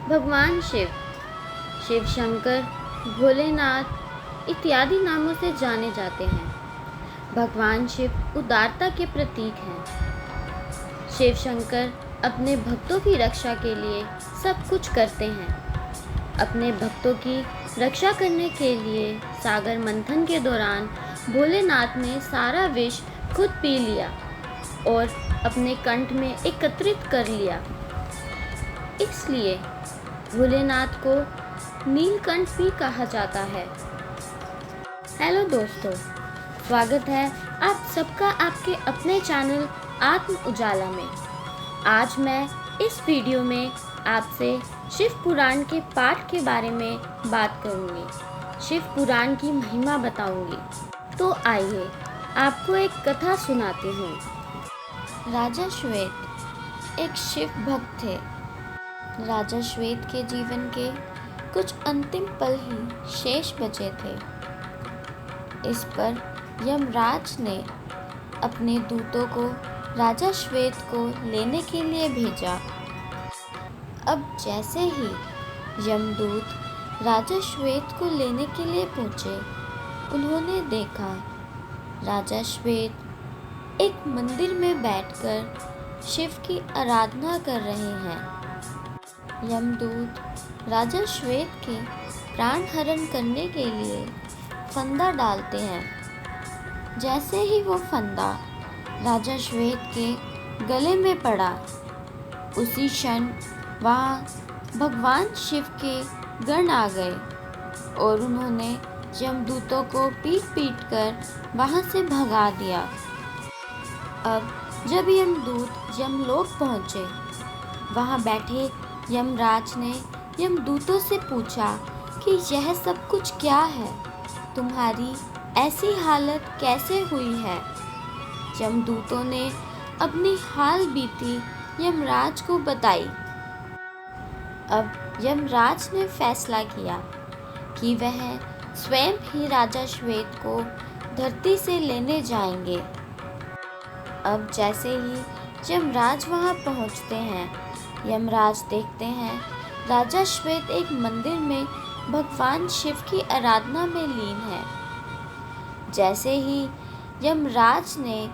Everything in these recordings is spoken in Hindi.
भगवान शिव, शिव शंकर, भोलेनाथ इत्यादि नामों से जाने जाते हैं। भगवान शिव उदारता के प्रतीक हैं। शिव शंकर अपने भक्तों की रक्षा के लिए सब कुछ करते हैं। अपने भक्तों की रक्षा करने के लिए सागर मंथन के दौरान भोलेनाथ ने सारा विष खुद पी लिया और अपने कंठ में एकत्रित कर लिया। इसलिए भोलेनाथ को नीलकंठ भी कहा जाता है। हेलो दोस्तों, स्वागत है आप सबका आपके अपने चैनल आत्म उजाला में। आज मैं इस वीडियो में आपसे शिव पुराण के पाठ के बारे में बात करूंगी। शिव पुराण की महिमा बताऊंगी। तो आइए आपको एक कथा सुनाती हूँ। राजा श्वेत एक शिव भक्त थे। राजा श्वेत के जीवन के कुछ अंतिम पल ही शेष बचे थे। इस पर यमराज ने अपने दूतों को राजा श्वेत को लेने के लिए भेजा। अब जैसे ही यमदूत राजा श्वेत को लेने के लिए पहुंचे, उन्होंने देखा राजा श्वेत एक मंदिर में बैठकर शिव की आराधना कर रहे हैं। यमदूत राजा श्वेत के प्राण हरण करने के लिए फंदा डालते हैं। जैसे ही वो फंदा राजा श्वेत के गले में पड़ा, उसी क्षण वहाँ भगवान शिव के गण आ गए और उन्होंने यमदूतों को पीट कर वहाँ से भगा दिया। अब जब यमदूत यमलोक पहुँचे, वहाँ बैठे यमराज ने यमदूतों से पूछा कि यह सब कुछ क्या है, तुम्हारी ऐसी हालत कैसे हुई है। यमदूतों ने अपनी हाल बीती यमराज को बताई। अब यमराज ने फैसला किया कि वह स्वयं ही राजा श्वेत को धरती से लेने जाएंगे। अब जैसे ही यमराज वहां पहुंचते हैं, यमराज देखते हैं राजा श्वेत एक मंदिर में भगवान शिव की आराधना में लीन है। जैसे ही यमराज ने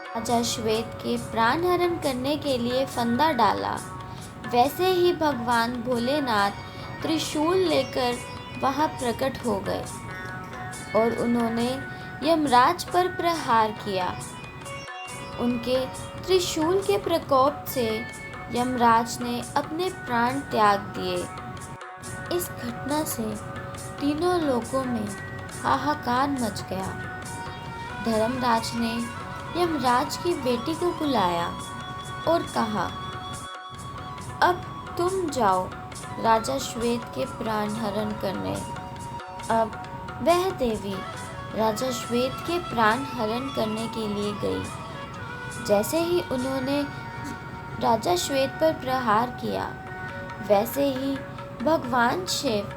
राजा श्वेत के प्राण हरण करने के लिए फंदा डाला, वैसे ही भगवान भोलेनाथ त्रिशूल लेकर वहां प्रकट हो गए और उन्होंने यमराज पर प्रहार किया। उनके त्रिशूल के प्रकोप से यमराज ने अपने प्राण त्याग दिए। इस घटना से तीनों लोकों में हाहाकार मच गया। धर्मराज ने यमराज की बेटी को बुलाया और कहा, अब तुम जाओ राजा श्वेत के प्राण हरण करने। अब वह देवी राजा श्वेत के प्राण हरण करने के लिए गई। जैसे ही उन्होंने राजा श्वेत पर प्रहार किया, वैसे ही भगवान शिव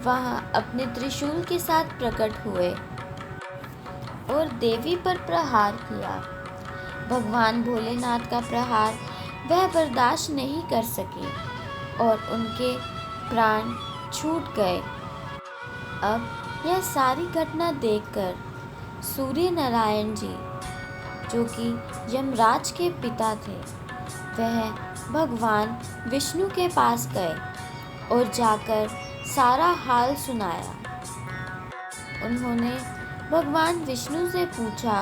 वहां अपने त्रिशूल के साथ प्रकट हुए और देवी पर प्रहार किया। भगवान भोलेनाथ का प्रहार वह बर्दाश्त नहीं कर सके और उनके प्राण छूट गए। अब यह सारी घटना देखकर सूर्य नारायण जी, जो कि यमराज के पिता थे, वह भगवान विष्णु के पास गए और जाकर सारा हाल सुनाया। उन्होंने भगवान विष्णु से पूछा,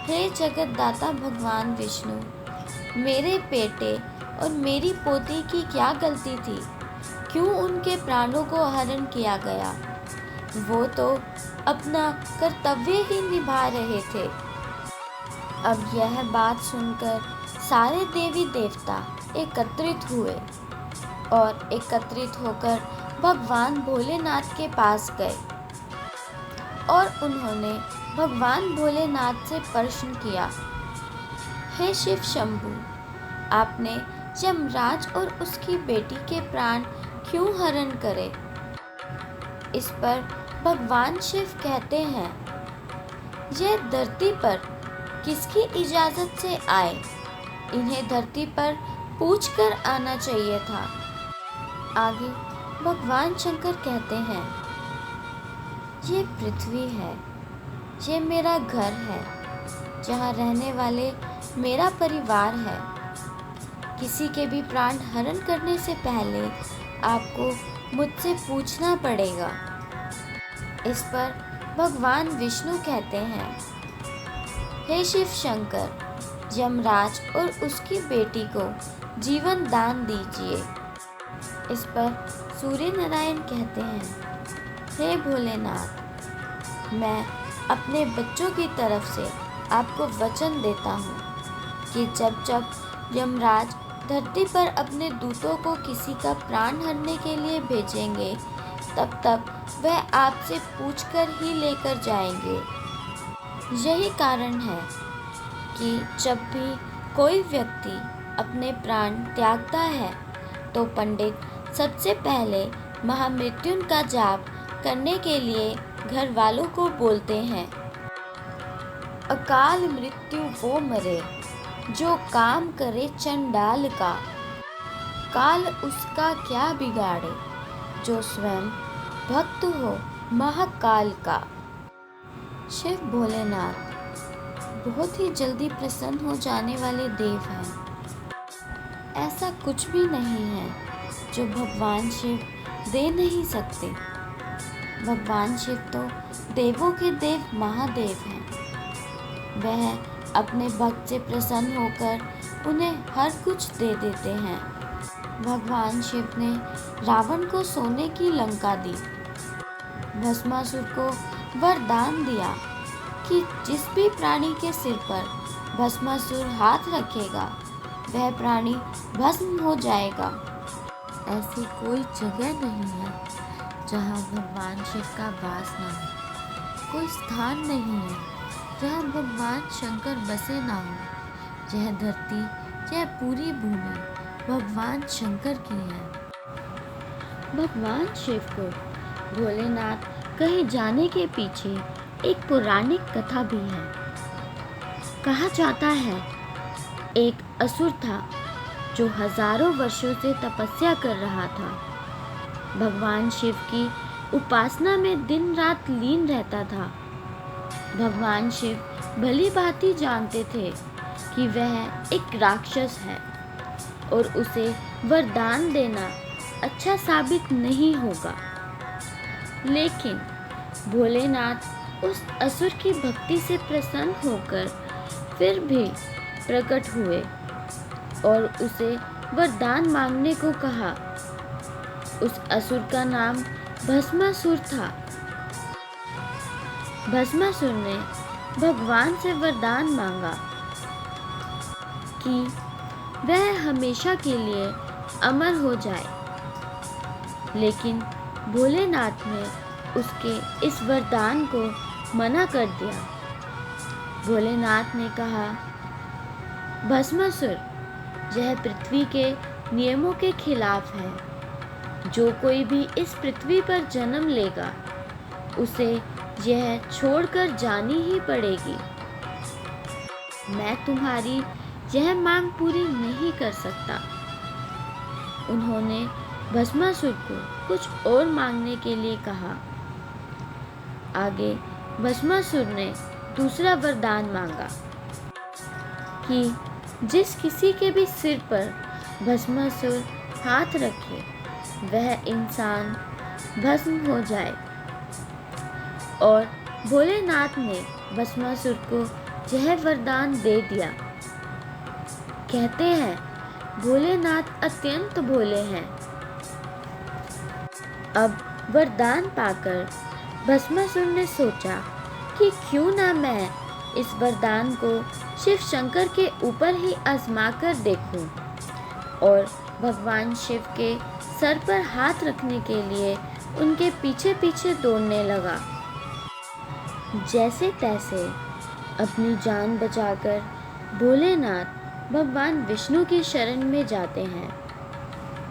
हे जगतदाता भगवान विष्णु, मेरे बेटे और मेरी पोती की क्या गलती थी? क्यों उनके प्राणों को हरण किया गया? वो तो अपना कर्तव्य ही निभा रहे थे। अब यह बात सुनकर सारे देवी देवता एकत्रित हुए और एकत्रित होकर भगवान भोलेनाथ के पास गए और उन्होंने भगवान भोलेनाथ से प्रश्न किया, हे शिव शंभु, आपने यमराज और उसकी बेटी के प्राण क्यों हरण करे? इस पर भगवान शिव कहते हैं, यह धरती पर किसकी इजाज़त से आए? इन्हें धरती पर पूछकर आना चाहिए था। आगे भगवान शंकर कहते हैं, ये पृथ्वी है, ये मेरा घर है, जहाँ रहने वाले मेरा परिवार है। किसी के भी प्राण हरण करने से पहले आपको मुझसे पूछना पड़ेगा। इस पर भगवान विष्णु कहते हैं, हे शिव शंकर, यमराज और उसकी बेटी को जीवन दान दीजिए। इस पर सूर्य नारायण कहते हैं, हे भोलेनाथ, मैं अपने बच्चों की तरफ से आपको वचन देता हूँ कि जब जब यमराज धरती पर अपने दूतों को किसी का प्राण हरने के लिए भेजेंगे, तब तक वह आपसे पूछकर ही लेकर जाएंगे। यही कारण है कि जब भी कोई व्यक्ति अपने प्राण त्यागता है तो पंडित सबसे पहले महामृत्युन का जाप करने के लिए घर वालों को बोलते हैं, अकाल मृत्यु वो मरे जो काम करे चंडाल का, काल उसका क्या बिगाड़े जो स्वयं भक्त हो महाकाल का। शिव भोलेनाथ बहुत ही जल्दी प्रसन्न हो जाने वाले देव हैं। ऐसा कुछ भी नहीं है जो भगवान शिव दे नहीं सकते। भगवान शिव तो देवों के देव महादेव हैं। वह अपने भक्त से प्रसन्न होकर उन्हें हर कुछ दे देते हैं। भगवान शिव ने रावण को सोने की लंका दी। भस्मासुर को वरदान दिया कि जिस भी प्राणी के सिर पर भस्मासुर हाथ रखेगा वह प्राणी भस्म हो जाएगा। ऐसी कोई जगह नहीं है जहाँ भगवान शिव का वास ना हो। कोई स्थान नहीं है जहाँ भगवान शंकर बसे ना हो। यह धरती, यह पूरी भूमि भगवान शंकर की है। भगवान शिव को भोलेनाथ कहे जाने के पीछे एक पौराणिक कथा भी है। कहा जाता है, एक असुर था जो हजारों वर्षों से तपस्या कर रहा था। भगवान शिव की उपासना में दिन रात लीन रहता था। भगवान शिव भली भांति जानते थे कि वह एक राक्षस है और उसे वरदान देना अच्छा साबित नहीं होगा। लेकिन भोलेनाथ उस असुर की भक्ति से प्रसन्न होकर फिर भी प्रकट हुए और उसे वरदान मांगने को कहा। उस असुर का नाम भस्मासुर था। भस्मासुर ने भगवान से वरदान मांगा कि वह हमेशा के लिए अमर हो जाए। लेकिन भोलेनाथ ने उसके इस वरदान को मना कर दिया। भोलेनाथ ने कहा, भस्मासुर, यह पृथ्वी के नियमों के खिलाफ है। जो कोई भी इस पृथ्वी पर जन्म लेगा उसे यह छोड़कर जानी ही पड़ेगी। मैं तुम्हारी यह मांग पूरी नहीं कर सकता। उन्होंने भस्मासुर को कुछ और मांगने के लिए कहा। आगे भस्मासुर ने दूसरा वरदान मांगा कि जिस किसी के भी सिर पर भस्मासुर हाथ रखे वह इंसान भस्म हो जाए। और भोलेनाथ ने भस्मासुर को यह वरदान दे दिया। कहते हैं भोलेनाथ अत्यंत भोले हैं। अब वरदान पाकर भस्मासुर ने सोचा कि क्यों ना मैं इस वरदान को शिव शंकर के ऊपर ही आजमा कर देखूं, और भगवान शिव के सर पर हाथ रखने के लिए उनके पीछे पीछे दौड़ने लगा। जैसे तैसे अपनी जान बचाकर भोलेनाथ भगवान विष्णु की शरण में जाते हैं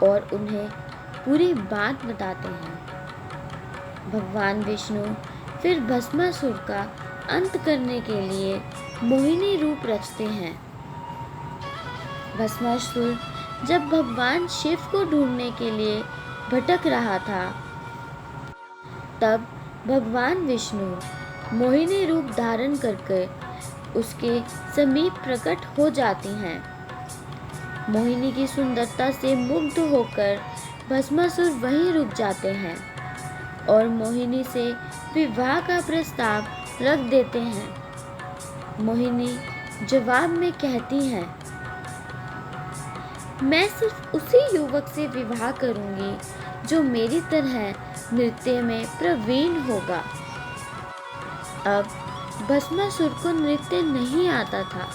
और उन्हें पूरी बात बताते हैं। भगवान विष्णु फिर भस्मासुर का अंत करने के लिए मोहिनी रूप रचते हैं। भस्मासुर जब भगवान शिव को ढूंढने के लिए भटक रहा था। तब भगवान विष्णु मोहिनी रूप धारण करके उसके समीप प्रकट हो जाती हैं। मोहिनी की सुंदरता से मुग्ध होकर भस्मासुर वहीं रुक जाते हैं और मोहिनी से विवाह का प्रस्ताव रख देते हैं। मोहिनी जवाब में कहती हैं, मैं सिर्फ उसी युवक से विवाह करूंगी जो मेरी तरह नृत्य में प्रवीण होगा। अब भस्मासुर को नृत्य नहीं आता था,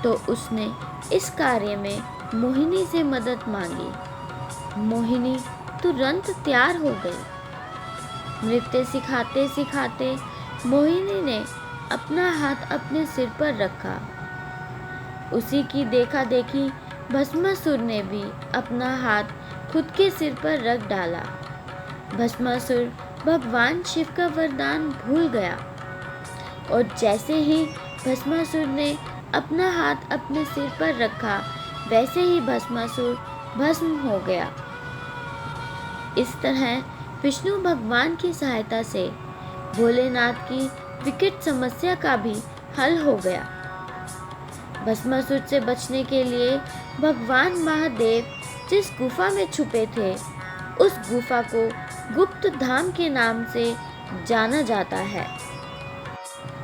तो उसने इस कार्य में मोहिनी से मदद मांगी। मोहिनी तुरंत तैयार हो गई। नृत्य सिखाते सिखाते मोहिनी ने अपना हाथ अपने सिर पर रखा। उसी की देखा देखी भस्मासुर ने भी अपना हाथ खुद के सिर पर रख डाला। भस्मासुर भगवान शिव का वरदान भूल गया और जैसे ही भस्मासुर ने अपना हाथ अपने सिर पर रखा, वैसे ही भस्मासुर भस्म हो गया। इस तरह विष्णु भगवान की सहायता से भोलेनाथ की विकट समस्या का भी हल हो गया। भस्मासुर से बचने के लिए भगवान महादेव जिस गुफा में छुपे थे, उस गुफा को गुप्त धाम के नाम से जाना जाता है।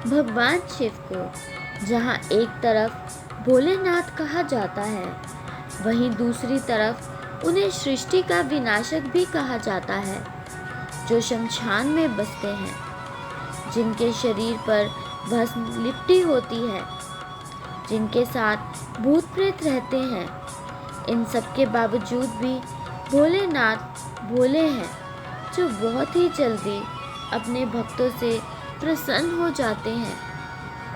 भगवान शिव को जहाँ एक तरफ भोलेनाथ कहा जाता है, वहीं दूसरी तरफ उन्हें सृष्टि का विनाशक भी कहा जाता है, जो शमशान में बसते हैं, जिनके शरीर पर भस्म लिपटी होती है, जिनके साथ भूत प्रेत रहते हैं। इन सब के बावजूद भी भोलेनाथ भोले हैं, जो बहुत ही जल्दी अपने भक्तों से प्रसन्न हो जाते हैं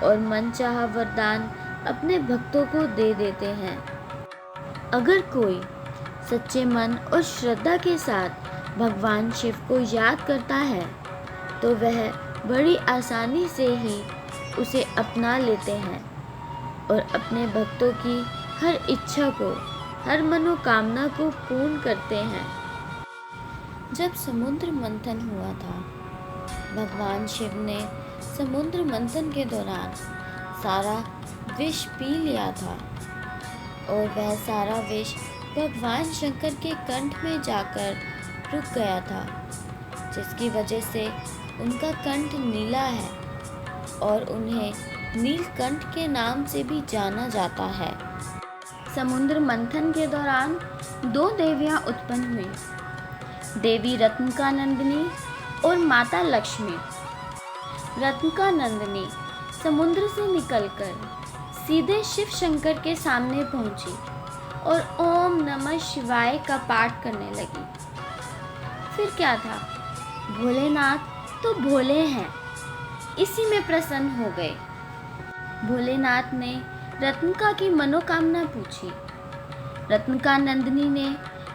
और मनचाहा वरदान अपने भक्तों को दे देते हैं। अगर कोई सच्चे मन और श्रद्धा के साथ भगवान शिव को याद करता है, तो वह बड़ी आसानी से ही उसे अपना लेते हैं और अपने भक्तों की हर इच्छा को, हर मनोकामना को पूर्ण करते हैं। जब समुद्र मंथन हुआ था, भगवान शिव ने समुद्र मंथन के दौरान सारा विष पी लिया था और वह सारा विष भगवान शंकर के कंठ में जाकर रुक गया था, जिसकी वजह से उनका कंठ नीला है और उन्हें नीलकंठ के नाम से भी जाना जाता है। समुद्र मंथन के दौरान दो देवियां उत्पन्न हुई, देवी रत्नकानंदिनी और माता लक्ष्मी। रत्नकानंदिनी समुद्र से निकलकर सीधे शिव शंकर के सामने पहुंची और ओम नमः शिवाय का पाठ करने लगी। फिर क्या था, भोलेनाथ तो भोले हैं, इसी में प्रसन्न हो गए। भोलेनाथ ने रत्निका की मनोकामना पूछी। रत्नकानंदिनी ने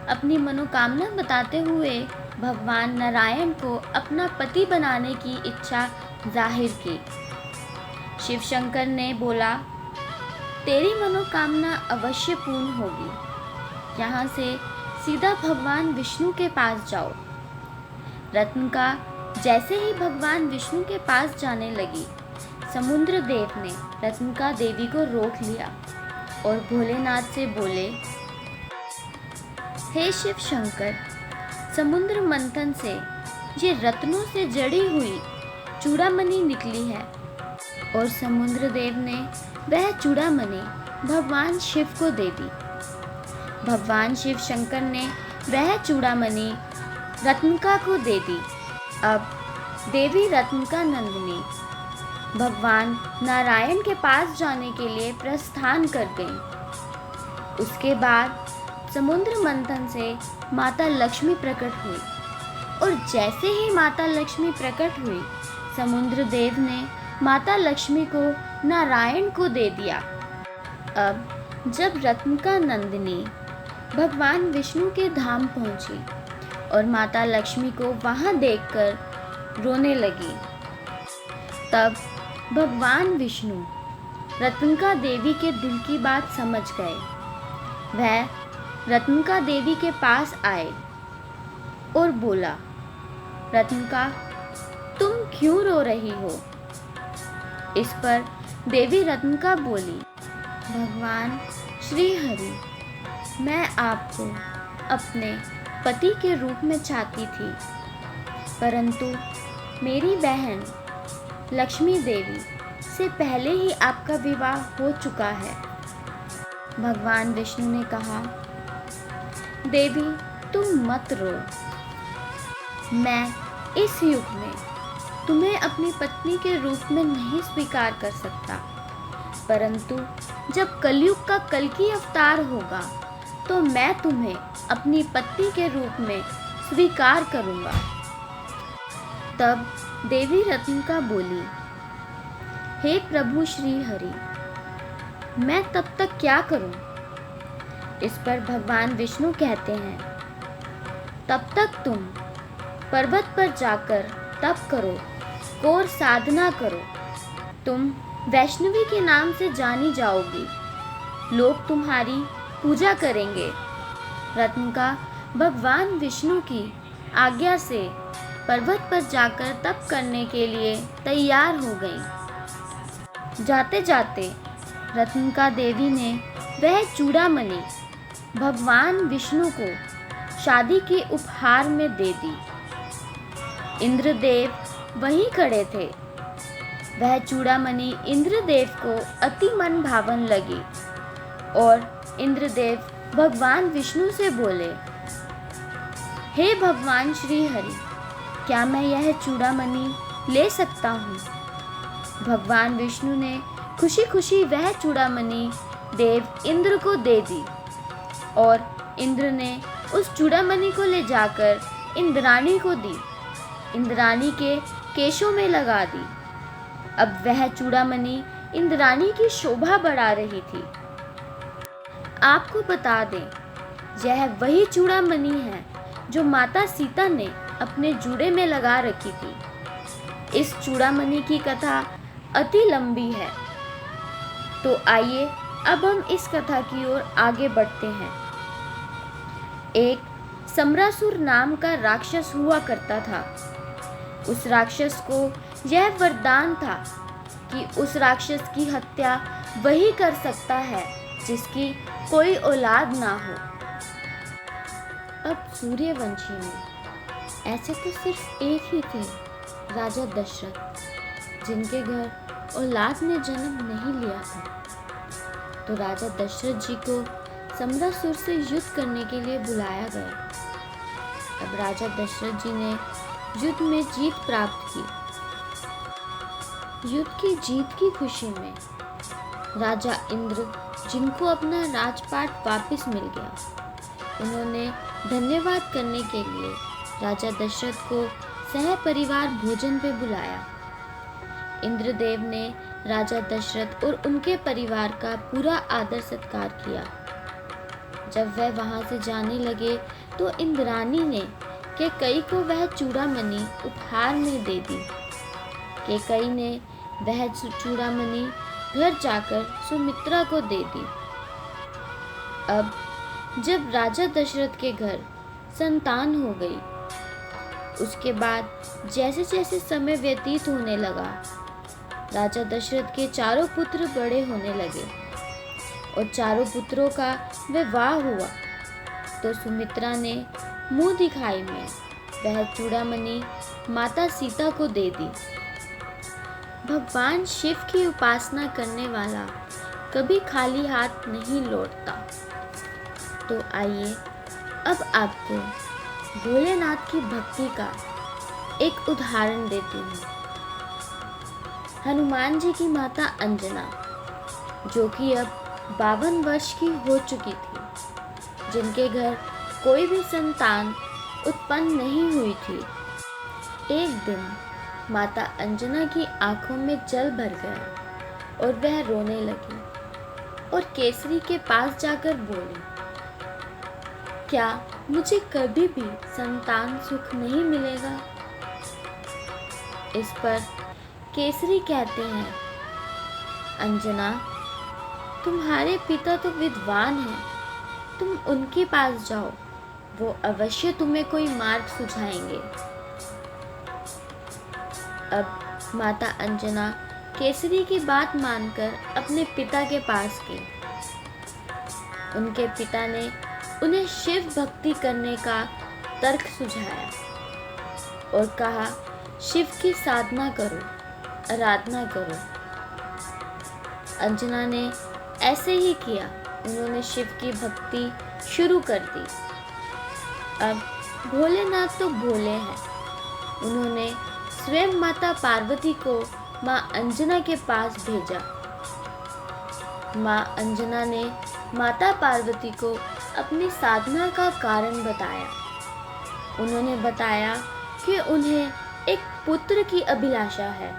अपनी मनोकामना बताते हुए भगवान नारायण को अपना पति बनाने की इच्छा जाहिर की। शिव शंकर ने बोला, तेरी मनोकामना अवश्य पूर्ण होगी, यहाँ से सीधा भगवान विष्णु के पास जाओ। रत्निका जैसे ही भगवान विष्णु के पास जाने लगी, समुद्र देव ने रत्निका देवी को रोक लिया और भोलेनाथ से बोले, हे शिव शंकर, समुद्र मंथन से ये रत्नों से जड़ी हुई चूड़ामणि निकली है। और समुद्र देव ने वह चूड़ामणि भगवान शिव को दे दी। भगवान शिव शंकर ने वह चूड़ामणि रत्निका को दे दी। अब देवी रत्नकानंदिनी भगवान नारायण के पास जाने के लिए प्रस्थान कर गई। उसके बाद समुद्र मंथन से माता लक्ष्मी प्रकट हुई और जैसे ही माता लक्ष्मी प्रकट हुई, समुद्र देव ने माता लक्ष्मी को नारायण को दे दिया। अब जब रत्नकानंदिनी भगवान विष्णु के धाम पहुंची और माता लक्ष्मी को वहां देखकर रोने लगी, तब भगवान विष्णु रत्निका देवी के दिल की बात समझ गए। वह रत्निका देवी के पास आए और बोला, रत्निका, तुम क्यों रो रही हो? इस पर देवी रत्निका बोली, भगवान श्री हरि, मैं आपको अपने पति के रूप में चाहती थी, परंतु मेरी बहन लक्ष्मी देवी से पहले ही आपका विवाह हो चुका है। भगवान विष्णु ने कहा, देवी तुम मत रो, मैं इस युग में तुम्हें अपनी पत्नी के रूप में नहीं स्वीकार कर सकता, परंतु जब कलयुग का कल्कि अवतार होगा तो मैं तुम्हें अपनी पत्नी के रूप में स्वीकार करूंगा। तब देवी रत्निका बोली, हे प्रभु श्री हरि, मैं तब तक क्या करूं? इस पर भगवान विष्णु कहते हैं, तब तक तुम पर्वत पर जाकर तप करो, घोर साधना करो, तुम वैष्णवी के नाम से जानी जाओगी, लोग तुम्हारी पूजा करेंगे। रत्निका भगवान विष्णु की आज्ञा से पर्वत पर जाकर तप करने के लिए तैयार हो गई। जाते जाते रत्निका देवी ने वह चूड़ामणि भगवान विष्णु को शादी के उपहार में दे दी। इंद्रदेव वहीं खड़े थे। वह चूड़ामणि इंद्रदेव को अति मन भावन लगी और इंद्रदेव भगवान विष्णु से बोले, हे भगवान श्री हरि, क्या मैं यह चूड़ामणि ले सकता हूँ? भगवान विष्णु ने खुशी खुशी वह चूड़ामणि देव इंद्र को दे दी और इंद्र ने उस चूड़ामणि को ले जाकर इंद्राणी को दी, इंद्राणी के केशों में लगा दी। अब वह चूड़ामणि इंद्राणी की शोभा बढ़ा रही थी। आपको बता दें, यह वही चूड़ामणि है जो माता सीता ने अपने जूड़े में लगा रखी थी। इस चूड़ामणि की कथा अति लंबी है, तो आइए अब हम इस कथा की ओर आगे बढ़ते हैं। एक सम्रासुर नाम का राक्षस हुआ करता था। उस राक्षस को यह वरदान था कि उस राक्षस की हत्या वही कर सकता है जिसकी कोई औलाद ना हो। अब सूर्यवंशी में ऐसे तो सिर्फ एक ही थे, राजा दशरथ, जिनके घर औलाद ने जन्म नहीं लिया था। तो राजा दशरथ जी को सम्रासुर से युद्ध करने के लिए बुलाया गया। अब राजा दशरथ जी ने युद्ध में जीत प्राप्त की। युद्ध की जीत की खुशी में राजा इंद्र, जिनको अपना राजपाट वापस मिल गया, उन्होंने धन्यवाद करने के लिए राजा दशरथ को सह परिवार भोजन पे बुलाया। इंद्रदेव ने राजा दशरथ और उनके परिवार का पूरा आदर सत्कार किया। जब वह वहां से जाने लगे तो इंद्राणी ने कैकेयी को वह चूड़ामणि उपहार में दे दी। कैकेयी ने वह चूड़ामणि घर जाकर सुमित्रा को दे दी। अब जब राजा दशरथ के घर संतान हो गई, उसके बाद जैसे जैसे समय व्यतीत होने लगा, राजा दशरथ के चारों पुत्र बड़े होने लगे और चारों पुत्रों का विवाह हुआ। तो सुमित्रा ने मुंह दिखाई में वह चूड़ामणि माता सीता को दे दी। भगवान शिव की उपासना करने वाला कभी खाली हाथ नहीं लौटता। तो आइए अब आपको भोलेनाथ की भक्ति का एक उदाहरण देती हूँ। हनुमान जी की माता अंजना, जो कि अब 52 वर्ष की हो चुकी थी, जिनके घर कोई भी संतान उत्पन्न नहीं हुई थी, एक दिन माता अंजना की आंखों में जल भर गया और वह रोने लगी और केसरी के पास जाकर बोली, क्या मुझे कभी भी संतान सुख नहीं मिलेगा? इस पर केसरी कहते हैं, अंजना, तुम्हारे पिता तो विद्वान हैं, तुम उनके पास जाओ, वो अवश्य तुम्हें कोई मार्ग सुझाएंगे। अब माता अंजना केसरी की बात मानकर अपने पिता के पास गई। उनके पिता ने उन्हें शिव भक्ति करने का तर्क सुझाया और कहा, शिव की साधना करो, आराधना करो। अंजना ने ऐसे ही किया। उन्होंने शिव की भक्ति शुरू कर दी। अब भोलेनाथ तो भोले हैं। उन्होंने स्वयं माता पार्वती को माँ अंजना के पास भेजा। माँ अंजना ने माता पार्वती को अपनी साधना का कारण बताया। उन्होंने बताया कि उन्हें एक पुत्र की अभिलाषा है।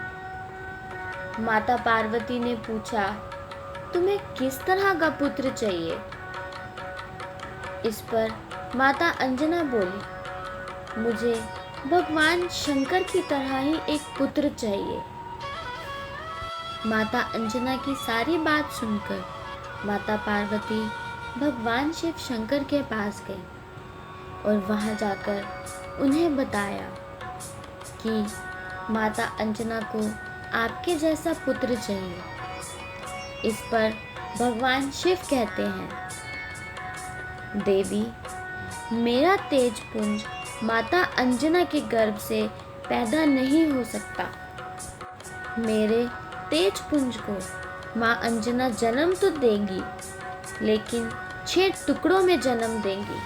माता पार्वती ने पूछा, तुम्हें किस तरह का पुत्र चाहिए? इस पर माता अंजना बोली, मुझे भगवान शंकर की तरह ही एक पुत्र चाहिए। माता अंजना की सारी बात सुनकर माता पार्वती भगवान शिव शंकर के पास गई और वहां जाकर उन्हें बताया कि माता अंजना को आपके जैसा पुत्र चाहिए। इस पर भगवान शिव कहते हैं, देवी, मेरा तेज पुंज माता अंजना के गर्भ से पैदा नहीं हो सकता। मेरे तेज पुंज को माँ अंजना जन्म तो देंगी, लेकिन 6 टुकड़ों में जन्म देंगी।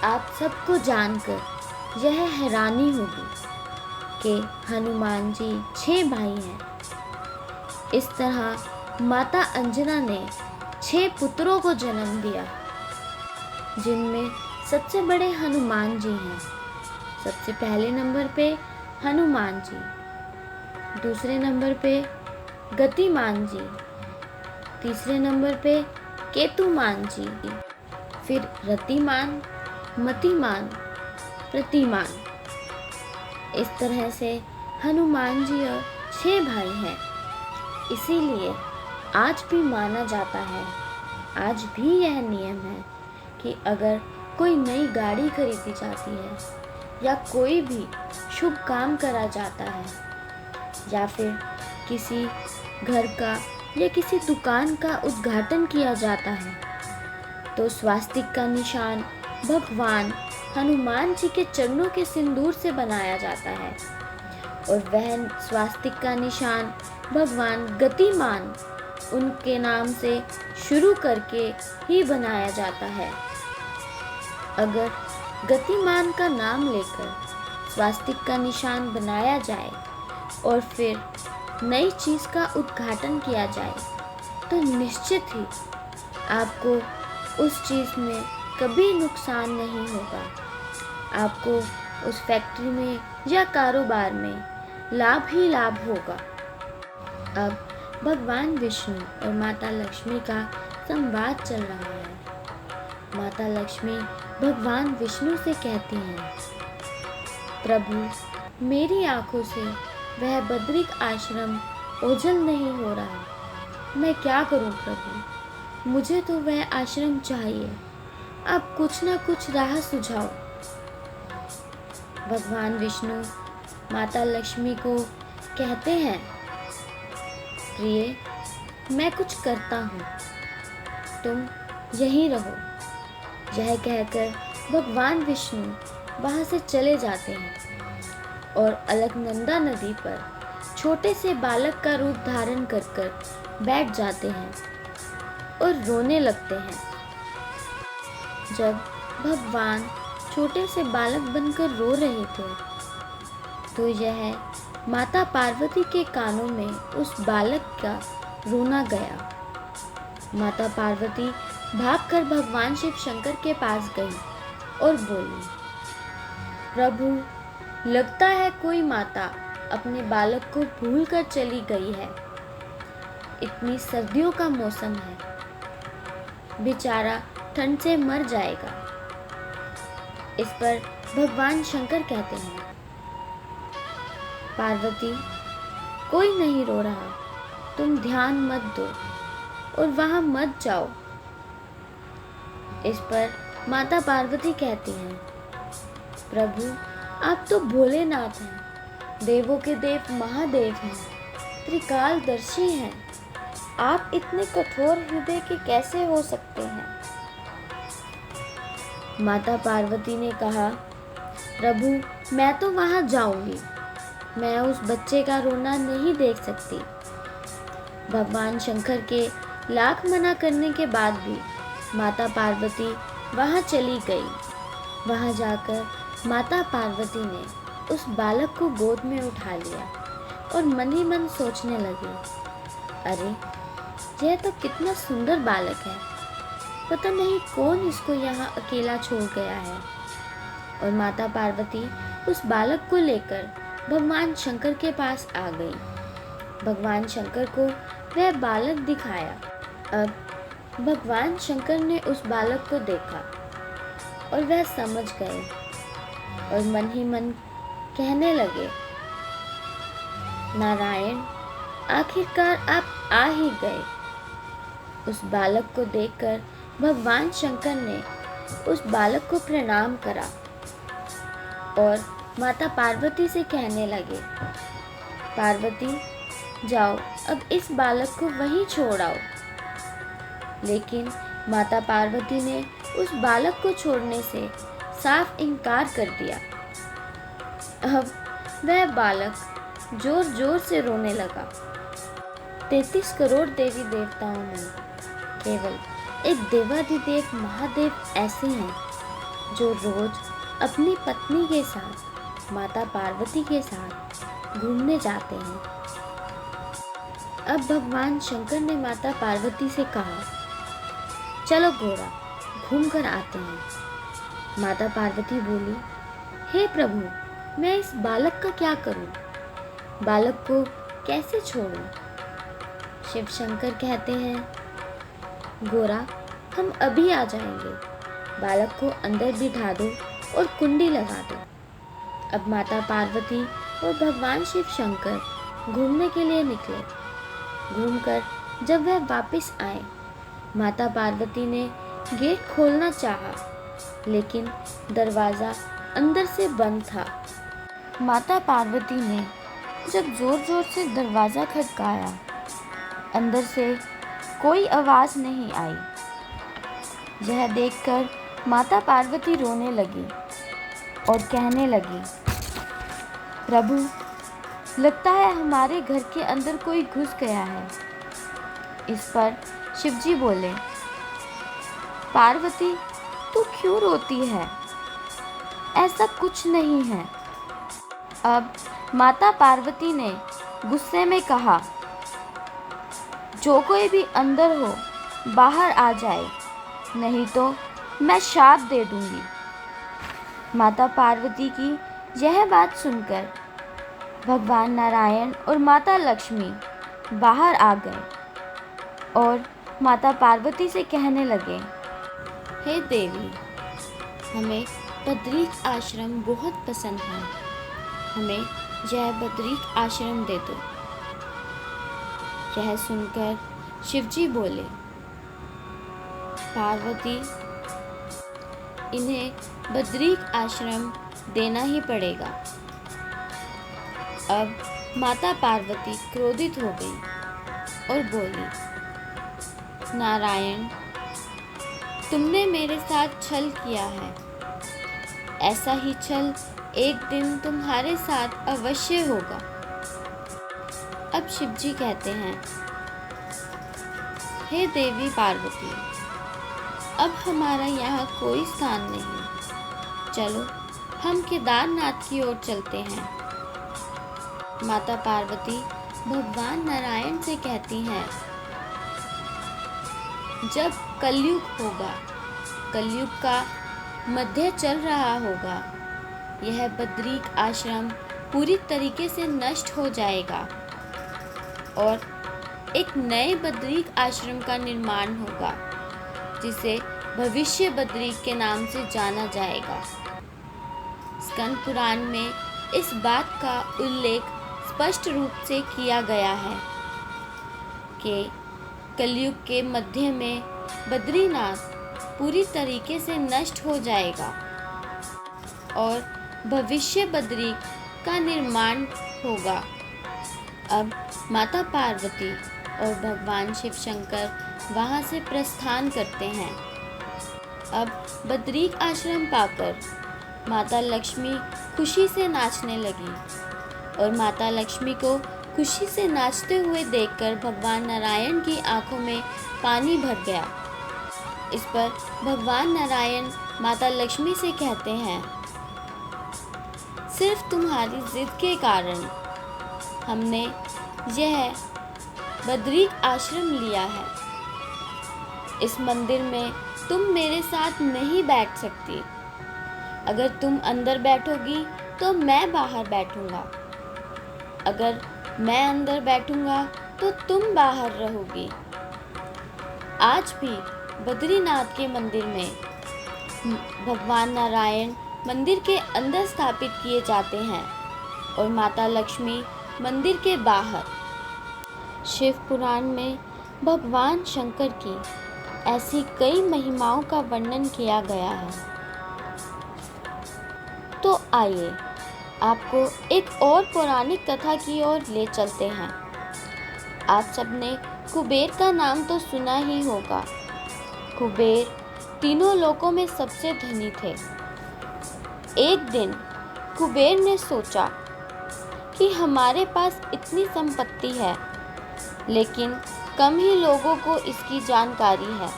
आप सबको जानकर यह हैरानी होगी कि हनुमान जी 6 भाई हैं। इस तरह माता अंजना ने 6 पुत्रों को जन्म दिया, जिनमें सबसे बड़े हनुमान जी हैं। सबसे पहले नंबर पे हनुमान जी, दूसरे नंबर पे गतिमान जी, तीसरे नंबर पे केतुमान जी, फिर रतिमान, मतिमान, प्रतिमान। इस तरह से हनुमान जी और 6 भाई हैं। इसीलिए आज भी माना जाता है, आज भी यह नियम है कि अगर कोई नई गाड़ी खरीदी जाती है या कोई भी शुभ काम करा जाता है या फिर किसी घर का या किसी दुकान का उद्घाटन किया जाता है, तो स्वास्तिक का निशान भगवान हनुमान जी के चरणों के सिंदूर से बनाया जाता है और वह स्वास्तिक का निशान भगवान गतिमान उनके नाम से शुरू करके ही बनाया जाता है। अगर गतिमान का नाम लेकर स्वास्तिक का निशान बनाया जाए और फिर नई चीज़ का उद्घाटन किया जाए, तो निश्चित ही आपको उस चीज़ में कभी नुकसान नहीं होगा। आपको उस फैक्ट्री में या कारोबार में लाभ ही लाभ होगा। अब भगवान विष्णु और माता लक्ष्मी का संवाद चल रहा है। माता लक्ष्मी भगवान विष्णु से कहती हैं, प्रभु, मेरी आंखों से वह बद्रिक आश्रम ओझल नहीं हो रहा। मैं क्या करूं प्रभु? मुझे तो वह आश्रम चाहिए। आप कुछ ना कुछ राह सुझाओ। भगवान विष्णु माता लक्ष्मी को कहते हैं, प्रिय, मैं कुछ करता हूँ, तुम यहीं रहो। यह कहकर भगवान विष्णु वहाँ से चले जाते हैं और अलकनंदा नदी पर छोटे से बालक का रूप धारण कर बैठ जाते हैं और रोने लगते हैं। जब भगवान छोटे से बालक बनकर रो रहे थे, तो यह माता पार्वती के कानों में उस बालक का रोना गया। माता पार्वती भागकर भगवान शिव शंकर के पास गई और बोली, प्रभु, लगता है कोई माता अपने बालक को भूल कर चली गई है। इतनी सर्दियों का मौसम है, बेचारा ठंड से मर जाएगा। इस पर भगवान शंकर कहते हैं, पार्वती, कोई नहीं रो रहा, तुम ध्यान मत दो और वहां मत जाओ। इस पर माता पार्वती कहती हैं, प्रभु आप तो भोलेनाथ हैं, देवों के देव महादेव हैं, त्रिकालदर्शी हैं। आप इतने कठोर हृदय के कैसे हो सकते हैं? माता पार्वती ने कहा, प्रभु मैं तो वहाँ जाऊंगी, मैं उस बच्चे का रोना नहीं देख सकती। भगवान शंकर के लाख मना करने के बाद भी माता पार्वती वहाँ चली गई। वहाँ जाकर माता पार्वती ने उस बालक को गोद में उठा लिया और मन ही मन सोचने लगी, अरे यह तो कितना सुंदर बालक है, पता नहीं कौन इसको यहाँ अकेला छोड़ गया है। और माता पार्वती उस बालक को लेकर भगवान शंकर के पास आ गई। भगवान शंकर को वह बालक दिखाया। अब भगवान शंकर ने उस बालक को देखा और वह समझ गए और मन ही मन कहने लगे, नारायण आखिरकार आप आ ही गए। उस बालक को देखकर भगवान शंकर ने उस बालक को प्रणाम करा और माता पार्वती से कहने लगे, पार्वती जाओ अब इस बालक को वहीं छोड़ आओ। लेकिन माता पार्वती ने उस बालक को छोड़ने से साफ इनकार कर दिया। अब वह बालक जोर जोर से रोने लगा। 33 करोड़ देवी देवताओं में केवल एक देवाधिदेव महादेव ऐसे हैं जो रोज अपनी पत्नी के साथ माता पार्वती के साथ घूमने जाते हैं। अब भगवान शंकर ने माता पार्वती से कहा, चलो घोड़ा घूम कर आते हैं। माता पार्वती बोली, हे प्रभु मैं इस बालक का क्या करूं? बालक को कैसे छोड़ूं? शिव शंकर कहते हैं, गोरा हम अभी आ जाएंगे, बालक को अंदर बिठा दो और कुंडी लगा दो। अब माता पार्वती और भगवान शिव शंकर घूमने के लिए निकले। घूमकर जब वह वापस आए, माता पार्वती ने गेट खोलना चाहा, लेकिन दरवाज़ा अंदर से बंद था। माता पार्वती ने जब जोर जोर से दरवाज़ा खटकाया, अंदर से कोई आवाज़ नहीं आई। यह देखकर माता पार्वती रोने लगी और कहने लगी, प्रभु लगता है हमारे घर के अंदर कोई घुस गया है। इस पर शिवजी बोले, पार्वती तू क्यों रोती है? ऐसा कुछ नहीं है। अब माता पार्वती ने गुस्से में कहा, जो कोई भी अंदर हो बाहर आ जाए, नहीं तो मैं श्राप दे दूंगी। माता पार्वती की यह बात सुनकर भगवान नारायण और माता लक्ष्मी बाहर आ गए और माता पार्वती से कहने लगे, हे देवी हमें बद्रीक आश्रम बहुत पसंद है, हमें यह बद्रीक आश्रम दे दो। यह सुनकर शिवजी बोले, पार्वती इन्हें बद्रीक आश्रम देना ही पड़ेगा। अब माता पार्वती क्रोधित हो गई और बोली, नारायण तुमने मेरे साथ छल किया है, ऐसा ही छल एक दिन तुम्हारे साथ अवश्य होगा। अब शिवजी कहते हैं, हे देवी पार्वती अब हमारा यहाँ कोई स्थान नहीं, चलो हम केदारनाथ की ओर चलते हैं। माता पार्वती भगवान नारायण से कहती हैं, जब कलयुग होगा, कलयुग का मध्य चल रहा होगा, यह बद्रीक आश्रम पूरी तरीके से नष्ट हो जाएगा और एक नए बद्रीक आश्रम का निर्माण होगा, जिसे भविष्य बद्रीक के नाम से जाना जाएगा। स्कंद पुराण में इस बात का उल्लेख स्पष्ट रूप से किया गया है कि कलयुग के मध्य में बद्रीनाथ पूरी तरीके से नष्ट हो जाएगा और भविष्य बद्री का निर्माण होगा। अब माता पार्वती और भगवान शिव शंकर वहाँ से प्रस्थान करते हैं। अब बद्रीक आश्रम पाकर माता लक्ष्मी खुशी से नाचने लगी और माता लक्ष्मी को खुशी से नाचते हुए देखकर भगवान नारायण की आंखों में पानी भर गया। इस पर भगवान नारायण माता लक्ष्मी से कहते हैं, सिर्फ तुम्हारी जिद के कारण हमने यह बद्रीक आश्रम लिया है। इस मंदिर में तुम मेरे साथ नहीं बैठ सकती। अगर तुम अंदर बैठोगी तो मैं बाहर बैठूंगा। अगर मैं अंदर बैठूंगा तो तुम बाहर रहोगी। आज भी बद्रीनाथ के मंदिर में भगवान नारायण मंदिर के अंदर स्थापित किए जाते हैं और माता लक्ष्मी मंदिर के बाहर। शिव पुराण में भगवान शंकर की ऐसी कई महिमाओं का वर्णन किया गया है। तो आइए आपको एक और पौराणिक कथा की ओर ले चलते हैं। आप सबने कुबेर का नाम तो सुना ही होगा। कुबेर तीनों लोकों में सबसे धनी थे। एक दिन कुबेर ने सोचा कि हमारे पास इतनी संपत्ति है, लेकिन कम ही लोगों को इसकी जानकारी है।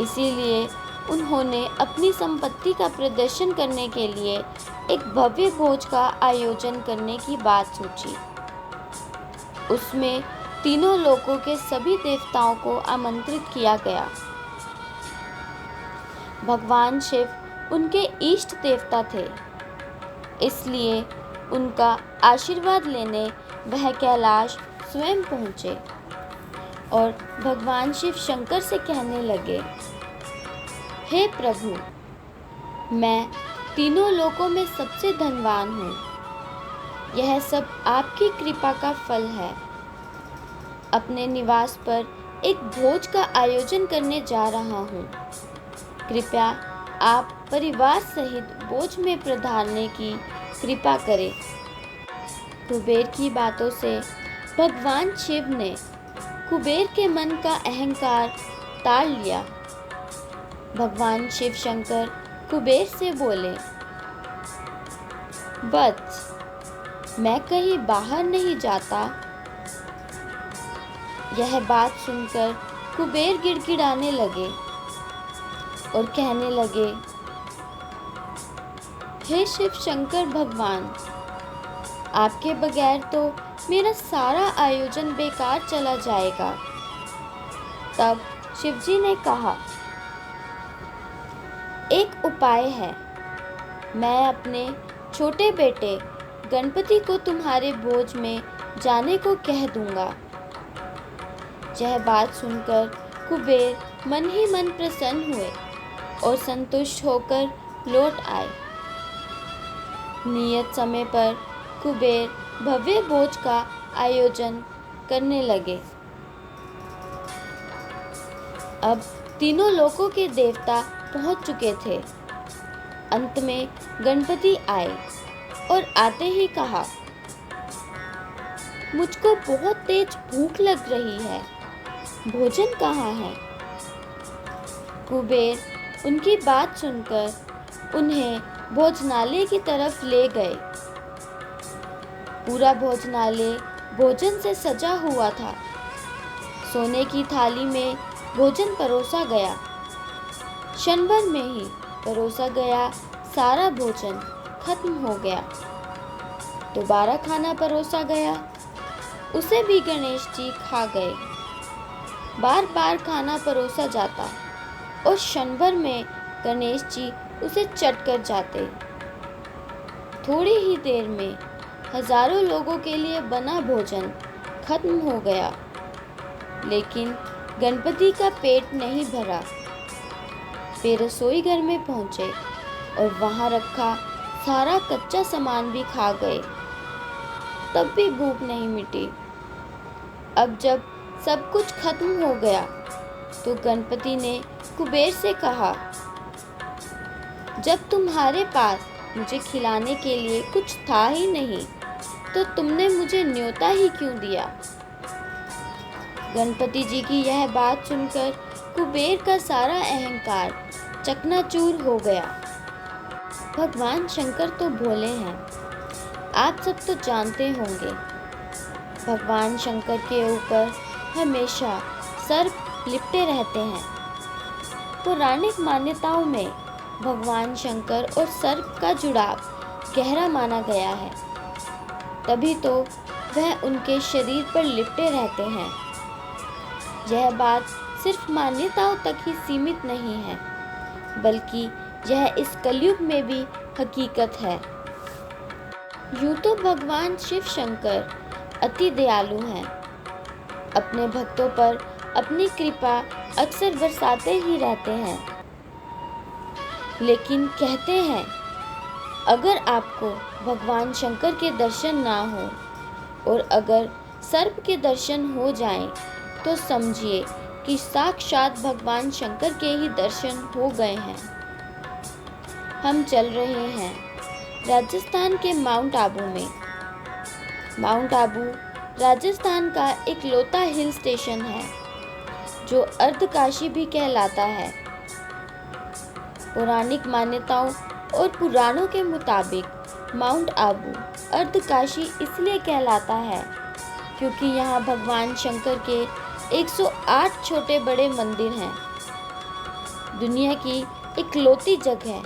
इसीलिए उन्होंने अपनी संपत्ति का प्रदर्शन करने के लिए एक भव्य भोज का आयोजन करने की बात सोची। उसमें तीनों लोकों के सभी देवताओं को आमंत्रित किया गया। भगवान शिव उनके इष्ट देवता थे, इसलिए उनका आशीर्वाद लेने वह कैलाश स्वयं पहुँचे और भगवान शिव शंकर से कहने लगे, हे प्रभु, मैं तीनों लोकों में सबसे धनवान हूँ। यह सब आपकी कृपा का फल है। अपने निवास पर एक भोज का आयोजन करने जा रहा हूँ। कृपया आप परिवार सहित भोज में पधारने की कृपा करें। कुबेर की बातों से भगवान शिव ने कुबेर के मन का अहंकार टाल लिया। भगवान शिव शंकर कुबेर से बोले, बस मैं कहीं बाहर नहीं जाता। यह बात सुनकर कुबेर गिड़गिड़ाने लगे और कहने लगे, हे शिव शंकर भगवान, आपके बगैर तो मेरा सारा आयोजन बेकार चला जाएगा। तब शिवजी ने कहा, एक उपाय है। मैं अपने छोटे बेटे गणपति को तुम्हारे भोज में जाने को कह दूंगा। यह बात सुनकर कुबेर मन ही मन प्रसन्न हुए और संतुष्ट होकर लौट आए। नियत समय पर कुबेर भव्य भोज का आयोजन करने लगे। अब तीनों लोकों के देवता पहुंच चुके थे। अंत में गणपति आए और आते ही कहा, मुझको बहुत तेज भूख लग रही है, भोजन कहाँ है? कुबेर उनकी बात सुनकर उन्हें भोजनालय की तरफ ले गए। पूरा भोजनालय भोजन से सजा हुआ था। सोने की थाली में भोजन परोसा गया। क्षण भर में ही परोसा गया सारा भोजन खत्म हो गया। दोबारा खाना परोसा गया, उसे भी गणेश जी खा गए। बार बार खाना परोसा जाता और क्षण भर में गणेश जी उसे चट कर जाते। थोड़ी ही देर में हजारों लोगों के लिए बना भोजन खत्म हो गया, लेकिन गणपति का पेट नहीं भरा। वे रसोई घर में पहुंचे और वहां रखा सारा कच्चा सामान भी खा गए, तब भी भूख नहीं मिटी। अब जब सब कुछ खत्म हो गया तो गणपति ने कुबेर से कहा, जब तुम्हारे पास मुझे खिलाने के लिए कुछ था ही नहीं, तो तुमने मुझे न्योता ही क्यों दिया? गणपति जी की यह बात सुनकर कुबेर का सारा अहंकार चकनाचूर हो गया। भगवान शंकर तो भोले हैं, आप सब तो जानते होंगे। भगवान शंकर के ऊपर हमेशा सर्प लिपटे रहते हैं। पौराणिक मान्यताओं में भगवान शंकर और सर्प का जुड़ाव गहरा माना गया है, तभी तो वह उनके शरीर पर लिपटे रहते हैं। यह बात सिर्फ मान्यताओं तक ही सीमित नहीं है, बल्कि यह इस कलयुग में भी हकीकत है। यूं तो भगवान शिव शंकर अति दयालु हैं, अपने भक्तों पर अपनी कृपा अक्सर बरसाते ही रहते हैं। लेकिन कहते हैं, अगर आपको भगवान शंकर के दर्शन ना हो और अगर सर्प के दर्शन हो जाएं, तो समझिए कि साक्षात भगवान शंकर के ही दर्शन हो गए हैं। हम चल रहे हैं राजस्थान के माउंट आबू में। माउंट आबू राजस्थान का इकलौता हिल स्टेशन है जो अर्धकाशी भी कहलाता है। पौराणिक मान्यताओं और पुराणों के मुताबिक माउंट आबू अर्धकाशी इसलिए कहलाता है क्योंकि यहाँ भगवान शंकर के 108 छोटे बड़े मंदिर हैं। दुनिया की इकलौती जगह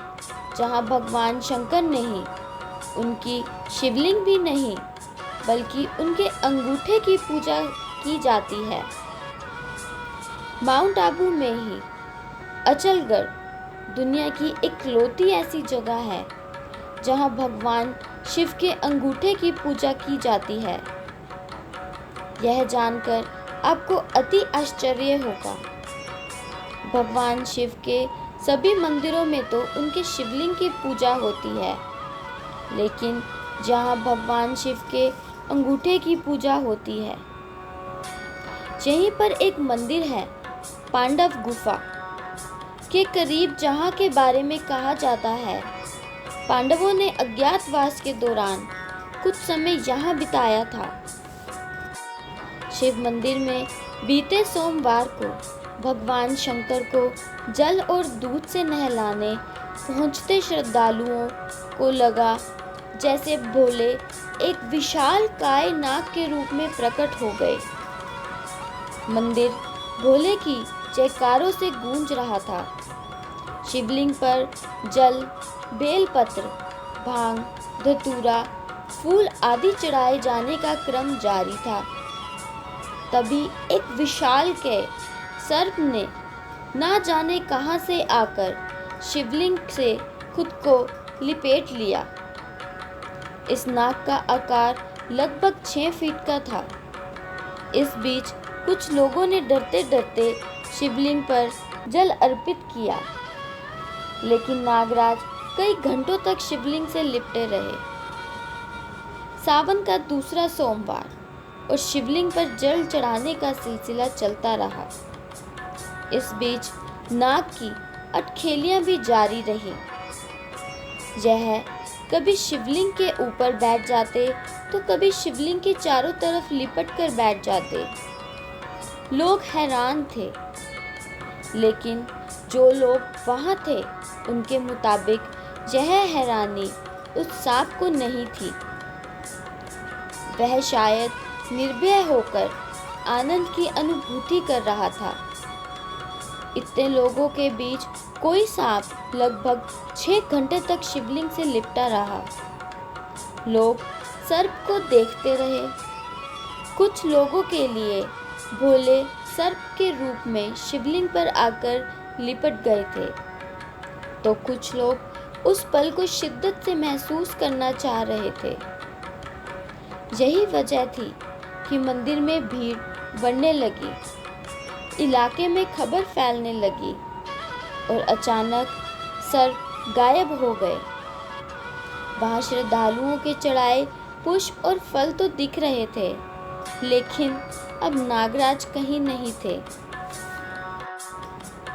जहाँ भगवान शंकर नहीं, उनकी शिवलिंग भी नहीं, बल्कि उनके अंगूठे की पूजा की जाती है। माउंट आबू में ही अचलगढ़ दुनिया की इकलौती ऐसी जगह है जहां भगवान शिव के अंगूठे की पूजा की जाती है। यह जानकर आपको अति आश्चर्य होगा। भगवान शिव के सभी मंदिरों में तो उनके शिवलिंग की पूजा होती है, लेकिन जहां भगवान शिव के अंगूठे की पूजा होती है, यहीं पर एक मंदिर है पांडव गुफा के करीब, जहां के बारे में कहा जाता है पांडवों ने अज्ञातवास के दौरान कुछ समय यहां बिताया था। शिव मंदिर में बीते सोमवार को भगवान शंकर को जल और दूध से नहलाने पहुंचते श्रद्धालुओं को लगा जैसे भोले एक विशाल काय नाग के रूप में प्रकट हो गए। मंदिर भोले की जयकारों से गूंज रहा था। शिवलिंग पर जल, बेलपत्र, भांग, धतूरा, फूल आदि चढ़ाए जाने का क्रम जारी था। तभी एक विशाल के सर्प ने ना जाने कहां से आकर शिवलिंग से खुद को लिपेट लिया। इस नाग का आकार लगभग 6 फीट का था। इस बीच कुछ लोगों ने डरते डरते शिवलिंग पर जल अर्पित किया, लेकिन नागराज कई घंटों तक शिवलिंग से लिपटे रहे। सावन का दूसरा सोमवार और शिवलिंग पर जल चढ़ाने का सिलसिला चलता रहा। इस बीच नाग की अटखेलियां भी जारी रही। यह कभी शिवलिंग के ऊपर बैठ जाते तो कभी शिवलिंग के चारों तरफ लिपट कर बैठ जाते। लोग हैरान थे, लेकिन जो लोग वहां थे उनके मुताबिक यह हैरानी उस सांप को नहीं थी। वह शायद निर्भय होकर आनंद की अनुभूति कर रहा था। इतने लोगों के बीच कोई सांप लगभग 6 घंटे तक शिवलिंग से लिपटा रहा। लोग सर्प को देखते रहे। कुछ लोगों के लिए भोले सर्प के रूप में शिवलिंग पर आकर लिपट गए थे, तो कुछ लोग उस पल को शिद्दत से महसूस करना चाह रहे थे। यही वजह थी कि मंदिर में भीड़ बढ़ने लगी, इलाके में खबर फैलने लगी और अचानक सर्प गायब हो गए। वहां श्रद्धालुओं के चढ़ाए पुष्प और फल तो दिख रहे थे, लेकिन अब नागराज कहीं नहीं थे।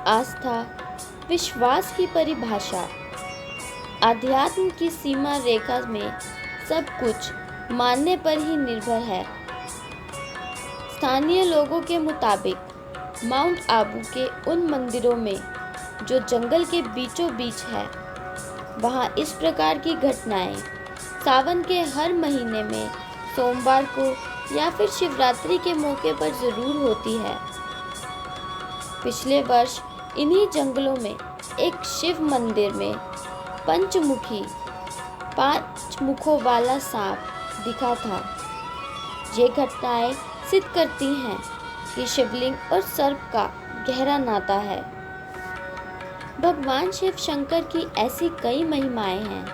आस्था, विश्वास की परिभाषा। आध्यात्म की सीमा रेखा में सब कुछ मानने पर ही निर्भर है। स्थानीय लोगों के मुताबिक माउंट आबू के उन मंदिरों में जो जंगल के बीचों बीच है, वहाँ इस प्रकार की घटनाएं सावन के हर महीने में सोमवार को या फिर शिवरात्रि के मौके पर जरूर होती है। पिछले वर्ष इन्हीं जंगलों में एक शिव मंदिर में पंचमुखी 5 मुखों वाला सांप दिखा था। ये घटनाएं सिद्ध करती हैं कि शिवलिंग और सर्प का गहरा नाता है। भगवान शिव शंकर की ऐसी कई महिमाएं हैं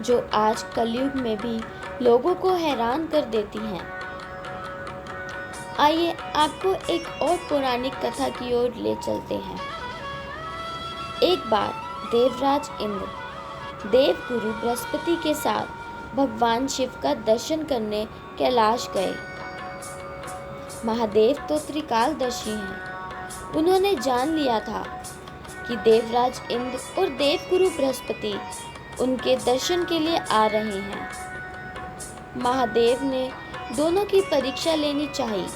जो आज कलयुग में भी लोगों को हैरान कर देती हैं। आइए आपको एक और पौराणिक कथा की ओर ले चलते हैं। एक बार देवराज इंद्र देवगुरु बृहस्पति के साथ भगवान शिव का दर्शन करने कैलाश गए। महादेव तो त्रिकालदर्शी हैं। उन्होंने जान लिया था कि देवराज इंद्र और देवगुरु बृहस्पति उनके दर्शन के लिए आ रहे हैं। महादेव ने दोनों की परीक्षा लेनी चाहिए,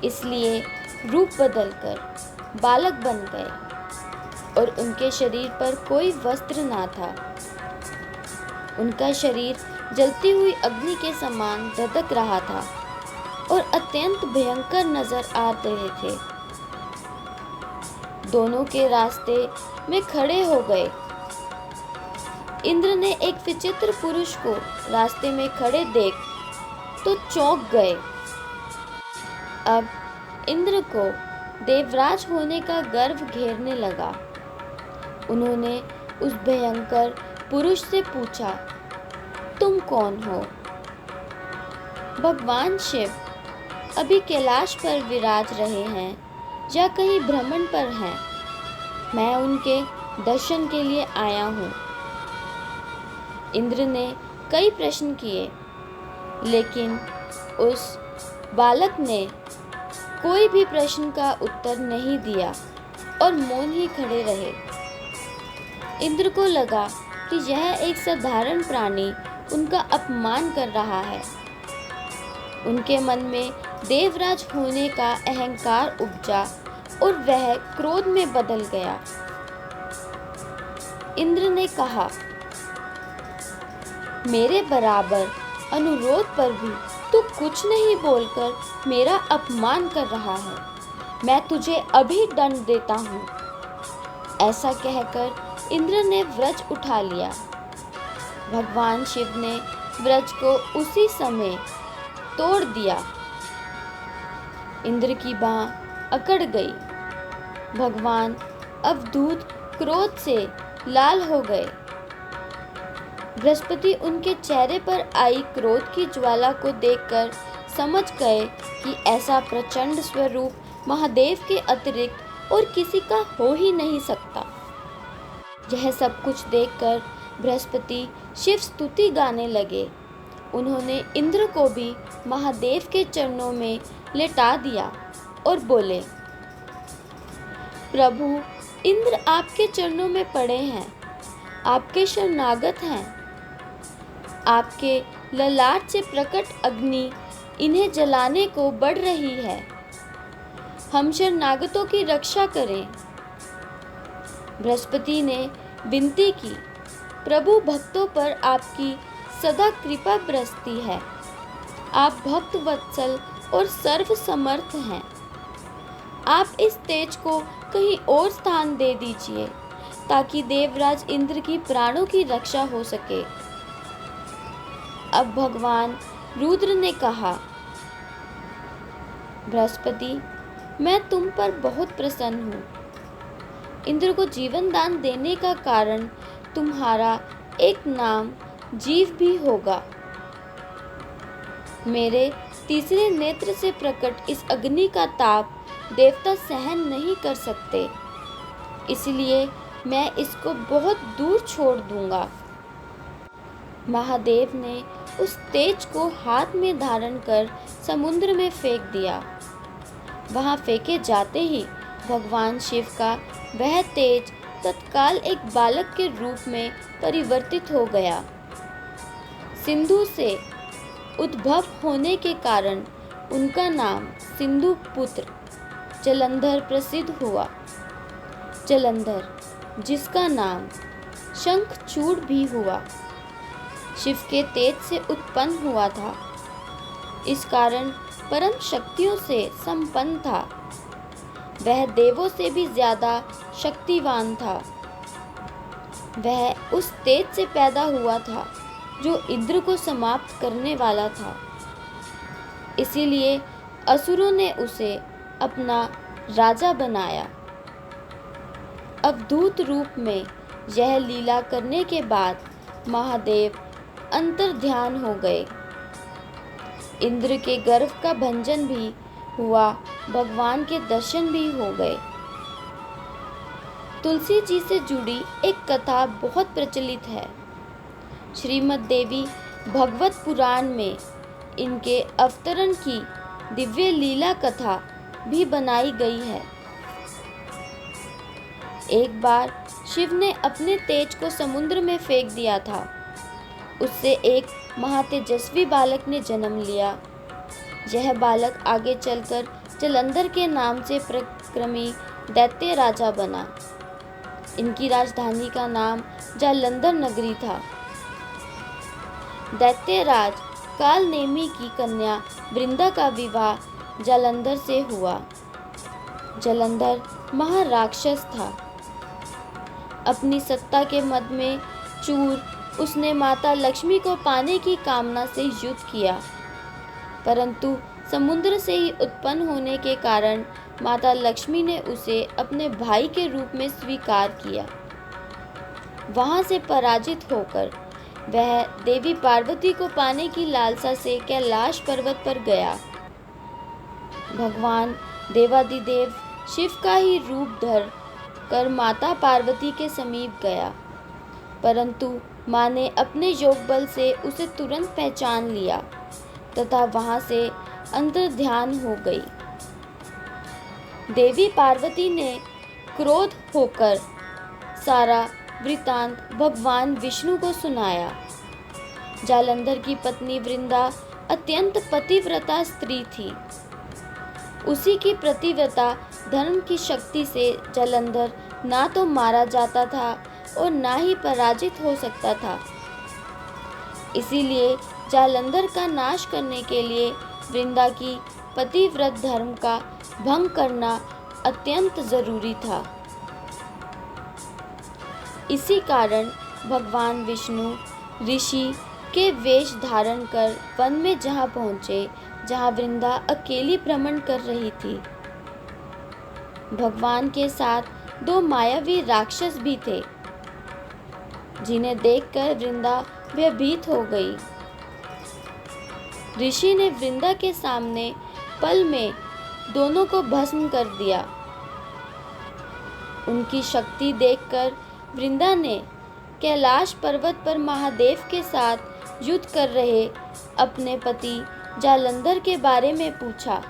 इसलिए रूप बदलकर बालक बन गए और उनके शरीर पर कोई वस्त्र ना था। उनका शरीर जलती हुई अग्नि के समान धधक रहा था और अत्यंत भयंकर नजर आ रहे थे। दोनों के रास्ते में खड़े हो गए। इंद्र ने एक विचित्र पुरुष को रास्ते में खड़े देख तो चौंक गए। अब इंद्र को देवराज होने का गर्व घेरने लगा। उन्होंने उस भयंकर पुरुष से पूछा, तुम कौन हो? भगवान शिव अभी कैलाश पर विराज रहे हैं या कहीं भ्रमण पर हैं? मैं उनके दर्शन के लिए आया हूँ। इंद्र ने कई प्रश्न किए, लेकिन उस बालक ने कोई भी प्रश्न का उत्तर नहीं दिया और मौन ही खड़े रहे। इंद्र को लगा कि यह एक साधारण प्राणी उनका अपमान कर रहा है। उनके मन में देवराज होने का अहंकार उपजा और वह क्रोध में बदल गया। इंद्र ने कहा, मेरे बराबर अनुरोध पर भी तू कुछ नहीं बोलकर मेरा अपमान कर रहा है। मैं तुझे अभी दंड देता हूँ। ऐसा कहकर इंद्र ने व्रज उठा लिया। भगवान शिव ने व्रज को उसी समय तोड़ दिया। इंद्र की बाँह अकड़ गई। भगवान अवधूत क्रोध से लाल हो गए। बृहस्पति उनके चेहरे पर आई क्रोध की ज्वाला को देखकर समझ गए कि ऐसा प्रचंड स्वरूप महादेव के अतिरिक्त और किसी का हो ही नहीं सकता। यह सब कुछ देखकर बृहस्पति शिव स्तुति गाने लगे। उन्होंने इंद्र को भी महादेव के चरणों में लेटा दिया और बोले, प्रभु इंद्र आपके चरणों में पड़े हैं, आपके शरणागत हैं। आपके ललाट से प्रकट अग्नि इन्हें जलाने को बढ़ रही है। हम शरणागतों की रक्षा करें। बृहस्पति ने विनती की, प्रभु भक्तों पर आपकी सदा कृपा बरसती है। आप भक्त वत्सल और सर्व समर्थ हैं। आप इस तेज को कहीं और स्थान दे दीजिए ताकि देवराज इंद्र की प्राणों की रक्षा हो सके। अब भगवान रुद्र ने कहा, बृहस्पति मैं तुम पर बहुत प्रसन्न हूँ। इंद्र को जीवन दान देने का कारण तुम्हारा एक नाम जीव भी होगा। मेरे तीसरे नेत्र से प्रकट इस अग्नि का ताप देवता सहन नहीं कर सकते, इसलिए मैं इसको बहुत दूर छोड़ दूंगा। महादेव ने उस तेज को हाथ में धारण कर समुद्र में फेंक दिया। वहां फेंके जाते ही भगवान शिव का वह तेज तत्काल एक बालक के रूप में परिवर्तित हो गया। सिंधु से उद्भव होने के कारण उनका नाम सिंधु पुत्र जलंधर प्रसिद्ध हुआ। जलंधर, जिसका नाम शंखचूड़ भी हुआ, शिव के तेज से उत्पन्न हुआ था। इस कारण परम शक्तियों से संपन्न था। वह देवों से भी ज्यादा शक्तिवान था। वह उस तेज से पैदा हुआ था जो इंद्र को समाप्त करने वाला था। इसीलिए असुरों ने उसे अपना राजा बनाया। अवधूत रूप में यह लीला करने के बाद महादेव अंतर्ध्यान हो गए। इंद्र के गर्व का भंजन भी हुआ, भगवान के दर्शन भी हो गए। तुलसी जी से जुड़ी एक कथा बहुत प्रचलित है। श्रीमद् देवी भगवत पुराण में इनके अवतरण की दिव्य लीला कथा भी बनाई गई है। एक बार शिव ने अपने तेज को समुद्र में फेंक दिया था। उससे एक महातेजस्वी बालक ने जन्म लिया। यह बालक आगे चलकर जलंधर के नाम से प्रक्रमी दैत्य राजा बना। इनकी राजधानी का नाम जालंधर नगरी था। दैत्यराज कालनेमी की कन्या वृंदा का विवाह जालंधर से हुआ। जालंधर महाराक्षस था। अपनी सत्ता के मद में चूर उसने माता लक्ष्मी को पाने की कामना से युद्ध किया, परंतु समुद्र से ही उत्पन्न होने के कारण माता लक्ष्मी ने उसे अपने भाई के रूप में स्वीकार किया। वहां से पराजित होकर वह देवी पार्वती को पाने की लालसा से कैलाश पर्वत पर गया। भगवान देवादिदेव शिव का ही रूप धर कर माता पार्वती के समीप गया, परंतु माँ ने अपने योग बल से उसे तुरंत पहचान लिया तथा वहां से अंतर्ध्यान हो गई। देवी पार्वती ने क्रोध होकर सारा वृतांत भगवान विष्णु को सुनाया। जालंधर की पत्नी वृंदा अत्यंत पतिव्रता स्त्री थी। उसी की प्रतिव्रता धर्म की शक्ति से जालंधर ना तो मारा जाता था और ना ही पराजित हो सकता था। इसीलिए जालंधर का नाश करने के लिए वृंदा की पतिव्रत धर्म का भंग करना अत्यंत जरूरी था। इसी कारण भगवान विष्णु ऋषि के वेश धारण कर वन में जहाँ पहुँचे, जहाँ वृंदा अकेली भ्रमण कर रही थी। भगवान के साथ दो मायावी राक्षस भी थे, जिन्हें देखकर वृंदा भयभीत हो गई। ऋषि ने वृंदा के सामने पल में दोनों को भस्म कर दिया। उनकी शक्ति देखकर वृंदा ने कैलाश पर्वत पर महादेव के साथ युद्ध कर रहे अपने पति जालंधर के बारे में पूछा।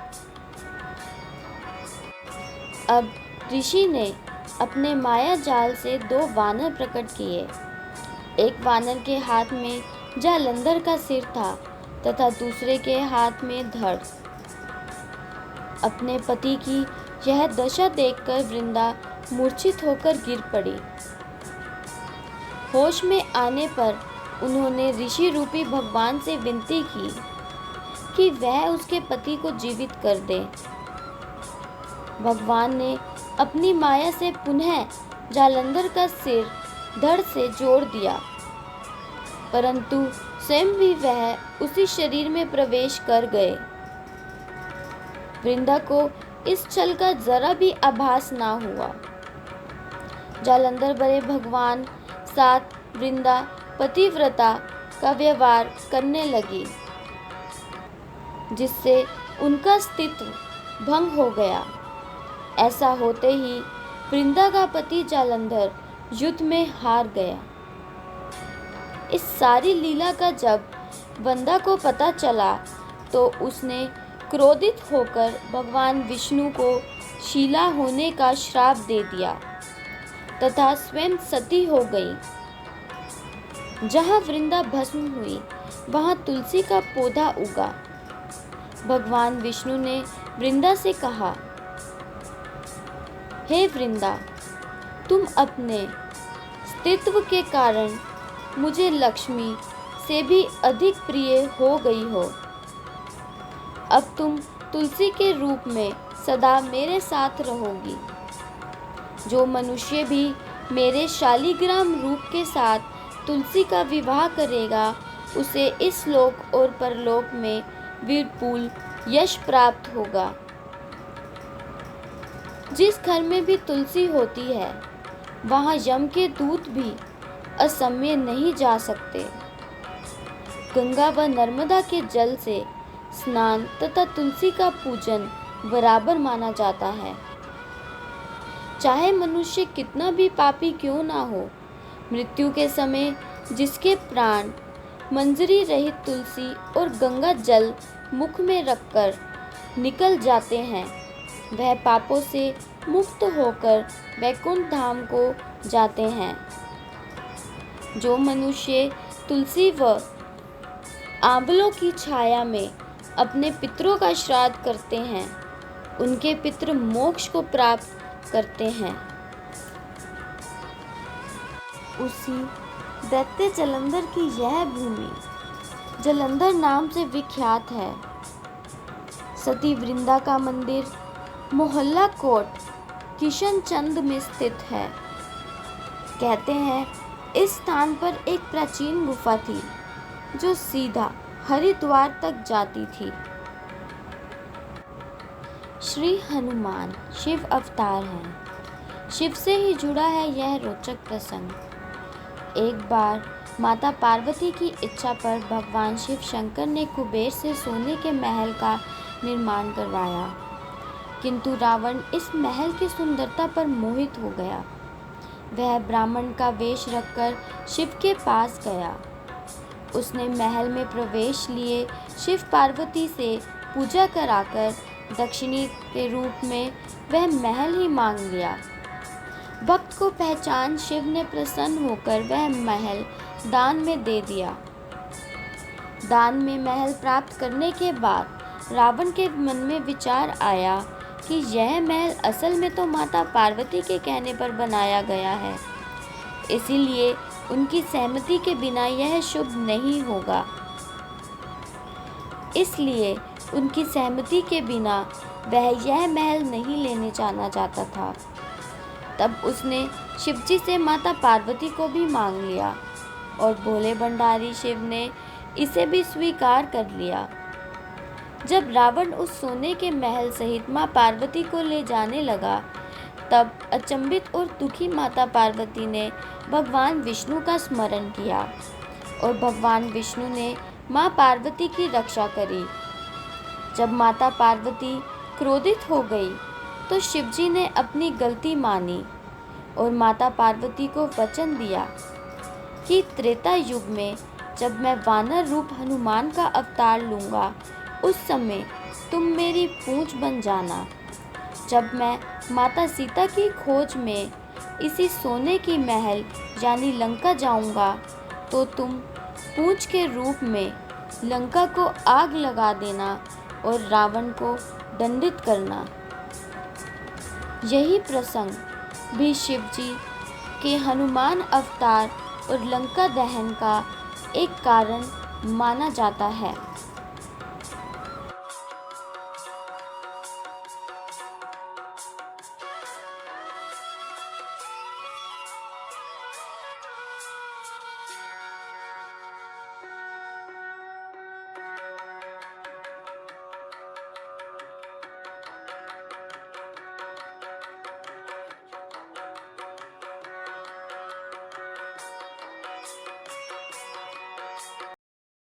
अब ऋषि ने अपने माया जाल से दो वानर प्रकट किए। एक वानर के हाथ में जालंधर का सिर था तथा दूसरे के हाथ में धड़। अपने पति की यह दशा देखकर वृंदा मूर्छित होकर गिर पड़ी। होश में आने पर उन्होंने ऋषि रूपी भगवान से विनती की कि वह उसके पति को जीवित कर दे। भगवान ने अपनी माया से पुनः जालंधर का सिर धड़ से जोड़ दिया, परंतु स्वयं भी वह उसी शरीर में प्रवेश कर गए। वृंदा को इस छल का जरा भी आभास ना हुआ। जालंधर बड़े भगवान साथ वृंदा पतिव्रता का व्यवहार करने लगी, जिससे उनका अस्तित्व भंग हो गया। ऐसा होते ही वृंदा का पति जालंधर युद्ध में हार गया। इस सारी लीला का जब वृंदा को पता चला तो उसने क्रोधित होकर भगवान विष्णु को शीला होने का श्राप दे दिया तथा स्वयं सती हो गई। जहाँ वृंदा भस्म हुई वहाँ तुलसी का पौधा उगा। भगवान विष्णु ने वृंदा से कहा, हे वृंदा, तुम अपने अस्तित्व के कारण मुझे लक्ष्मी से भी अधिक प्रिय हो गई हो। अब तुम तुलसी के रूप में सदा मेरे साथ रहोगी। जो मनुष्य भी मेरे शालिग्राम रूप के साथ तुलसी का विवाह करेगा उसे इस लोक और परलोक में विपुल यश प्राप्त होगा। जिस घर में भी तुलसी होती है वहाँ यम के दूत भी असमय नहीं जा सकते। गंगा व नर्मदा के जल से स्नान तथा तुलसी का पूजन बराबर माना जाता है। चाहे मनुष्य कितना भी पापी क्यों ना हो, मृत्यु के समय जिसके प्राण मंजरी रहित तुलसी और गंगा जल मुख में रखकर निकल जाते हैं, वह पापों से मुक्त होकर वैकुंठ धाम को जाते हैं। जो मनुष्य तुलसी व आंवलों की छाया में अपने पितरों का श्राद्ध करते हैं, उनके पितृ मोक्ष को प्राप्त करते हैं। उसी दैत्य जलंधर की यह भूमि जलंधर नाम से विख्यात है। सती वृंदा का मंदिर मोहल्ला कोट किशनचंद में स्थित है। कहते हैं इस स्थान पर एक प्राचीन गुफा थी जो सीधा हरिद्वार तक जाती थी। श्री हनुमान शिव अवतार हैं। शिव से ही जुड़ा है यह रोचक प्रसंग। एक बार माता पार्वती की इच्छा पर भगवान शिव शंकर ने कुबेर से सोने के महल का निर्माण करवाया, किंतु रावण इस महल की सुंदरता पर मोहित हो गया। वह ब्राह्मण का वेश रखकर शिव के पास गया। उसने महल में प्रवेश लिए शिव पार्वती से पूजा कराकर दक्षिणी के रूप में वह महल ही मांग लिया। भक्त को पहचान शिव ने प्रसन्न होकर वह महल दान में दे दिया। दान में महल प्राप्त करने के बाद रावण के मन में विचार आया कि यह महल असल में तो माता पार्वती के कहने पर बनाया गया है, इसीलिए उनकी सहमति के बिना यह शुभ नहीं होगा। इसलिए उनकी सहमति के बिना वह यह महल नहीं लेने जाना चाहता था। तब उसने शिवजी से माता पार्वती को भी मांग लिया और भोले भंडारी शिव ने इसे भी स्वीकार कर लिया। जब रावण उस सोने के महल सहित माँ पार्वती को ले जाने लगा, तब अचंभित और दुखी माता पार्वती ने भगवान विष्णु का स्मरण किया और भगवान विष्णु ने माँ पार्वती की रक्षा करी। जब माता पार्वती क्रोधित हो गई तो शिवजी ने अपनी गलती मानी और माता पार्वती को वचन दिया कि त्रेता युग में जब मैं वानर रूप हनुमान का अवतार लूँगा, उस समय तुम मेरी पूंछ बन जाना। जब मैं माता सीता की खोज में इसी सोने की महल यानी लंका जाऊंगा, तो तुम पूंछ के रूप में लंका को आग लगा देना और रावण को दंडित करना। यही प्रसंग भी शिवजी के हनुमान अवतार और लंका दहन का एक कारण माना जाता है।